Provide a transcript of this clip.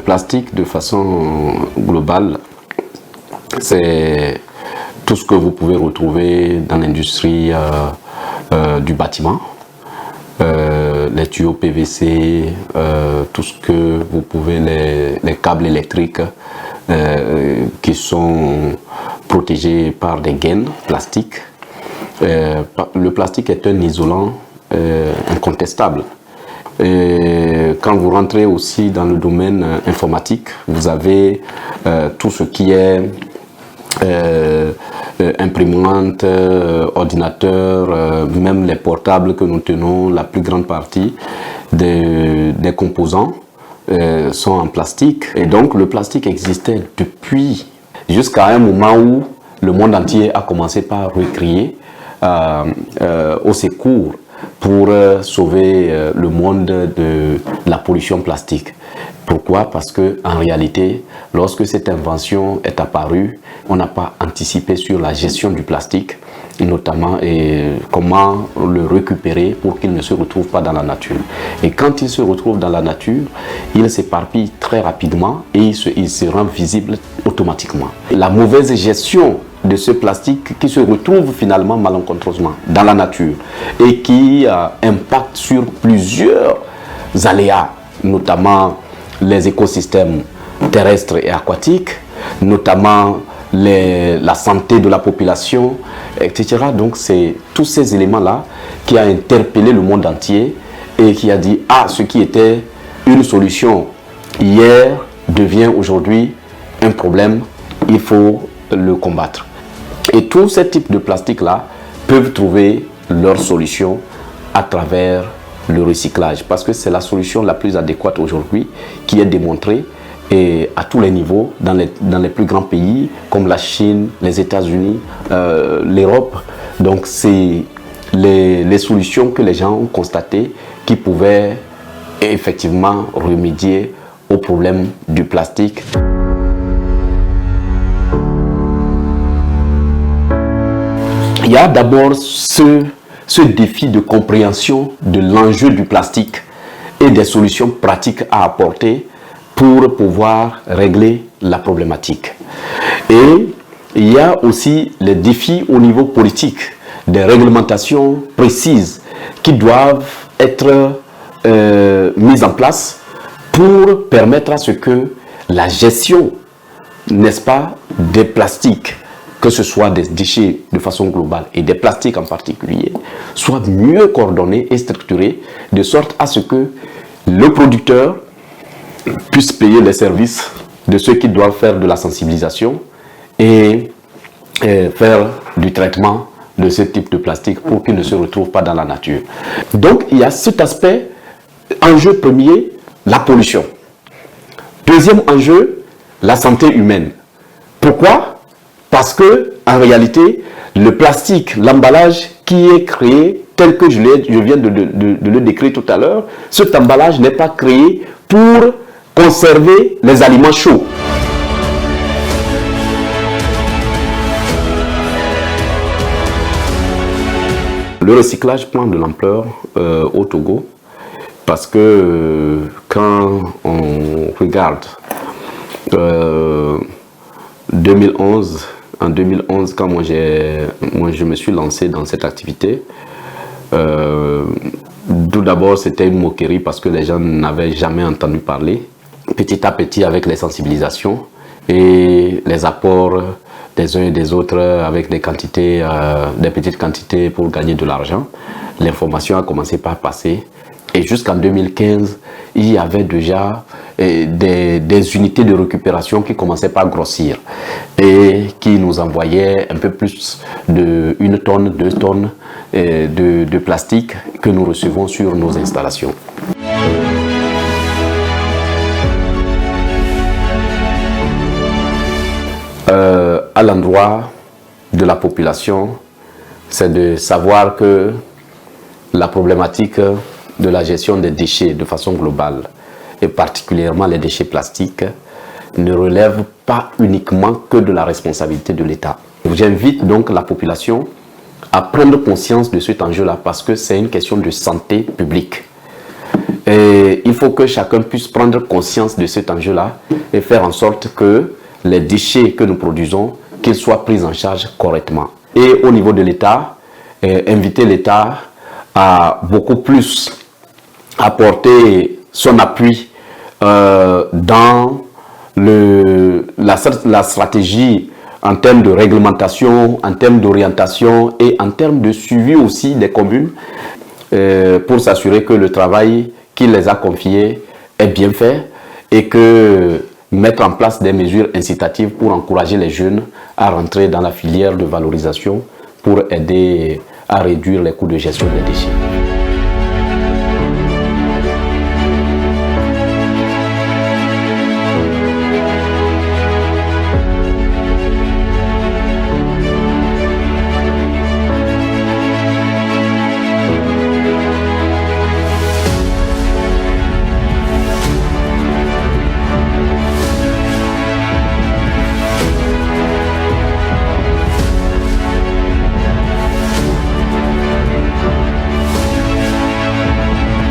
plastique, de façon globale, c'est tout ce que vous pouvez retrouver dans l'industrie du bâtiment, les tuyaux PVC, tout ce que vous pouvez, les câbles électriques qui sont protégés par des gaines plastiques. Le plastique est un isolant incontestable. Quand vous rentrez aussi dans le domaine informatique, vous avez tout ce qui est imprimante, ordinateur, même les portables que nous tenons, la plus grande partie des composants sont en plastique. Et donc le plastique existait depuis jusqu'à un moment où le monde entier a commencé par recrier au secours pour sauver le monde de la pollution plastique. Pourquoi? Parce que en réalité, lorsque cette invention est apparue, on n'a pas anticipé sur la gestion du plastique, notamment comment le récupérer pour qu'il ne se retrouve pas dans la nature. Et quand il se retrouve dans la nature, il s'éparpille très rapidement et il se rend visible automatiquement. La mauvaise gestion de ce plastique qui se retrouve finalement malencontreusement dans la nature et qui impacte sur plusieurs aléas, notamment les écosystèmes terrestres et aquatiques, notamment la santé de la population, etc. Donc c'est tous ces éléments-là qui a interpellé le monde entier et qui a dit « Ah, ce qui était une solution hier devient aujourd'hui un problème, il faut le combattre ». Et tous ces types de plastique-là peuvent trouver leur solution à travers le recyclage, parce que c'est la solution la plus adéquate aujourd'hui qui est démontrée et à tous les niveaux dans les plus grands pays comme la Chine, les États-Unis, l'Europe. Donc c'est les solutions que les gens ont constatées qui pouvaient effectivement remédier au problème du plastique. Il y a d'abord ce défi de compréhension de l'enjeu du plastique et des solutions pratiques à apporter pour pouvoir régler la problématique. Et il y a aussi les défis au niveau politique, des réglementations précises qui doivent être mises en place pour permettre à ce que la gestion, n'est-ce pas, des plastiques, que ce soit des déchets de façon globale et des plastiques en particulier, soit mieux coordonnée et structurée de sorte à ce que le producteur puisse payer les services de ceux qui doivent faire de la sensibilisation et faire du traitement de ce type de plastique pour qu'il ne se retrouve pas dans la nature. Donc il y a cet aspect, enjeu premier, la pollution. Deuxième enjeu, la santé humaine. Pourquoi ? Parce que, en réalité, le plastique, l'emballage qui est créé, tel que je viens de le décrire tout à l'heure, cet emballage n'est pas créé pour conserver les aliments chauds. Le recyclage prend de l'ampleur au Togo parce que quand on regarde 2011, en 2011, quand moi je me suis lancé dans cette activité, tout d'abord c'était une moquerie parce que les gens n'avaient jamais entendu parler. Petit à petit, avec les sensibilisations et les apports des uns et des autres avec des petites quantités pour gagner de l'argent, l'information a commencé par passer. Et jusqu'en 2015, il y avait déjà des unités de récupération qui commençaient par grossir et qui nous envoyaient un peu plus de 1 tonne, 2 tonnes de plastique que nous recevons sur nos installations. À l'endroit de la population, c'est de savoir que la problématique de la gestion des déchets de façon globale, et particulièrement les déchets plastiques, ne relève pas uniquement que de la responsabilité de l'État. J'invite donc la population à prendre conscience de cet enjeu-là parce que c'est une question de santé publique. Et il faut que chacun puisse prendre conscience de cet enjeu-là et faire en sorte que les déchets que nous produisons, qu'ils soient pris en charge correctement. Et au niveau de l'État, inviter l'État à beaucoup plus apporter son appui dans la stratégie en termes de réglementation, en termes d'orientation et en termes de suivi aussi des communes pour s'assurer que le travail qui les a confiés est bien fait et que mettre en place des mesures incitatives pour encourager les jeunes à rentrer dans la filière de valorisation pour aider à réduire les coûts de gestion des déchets.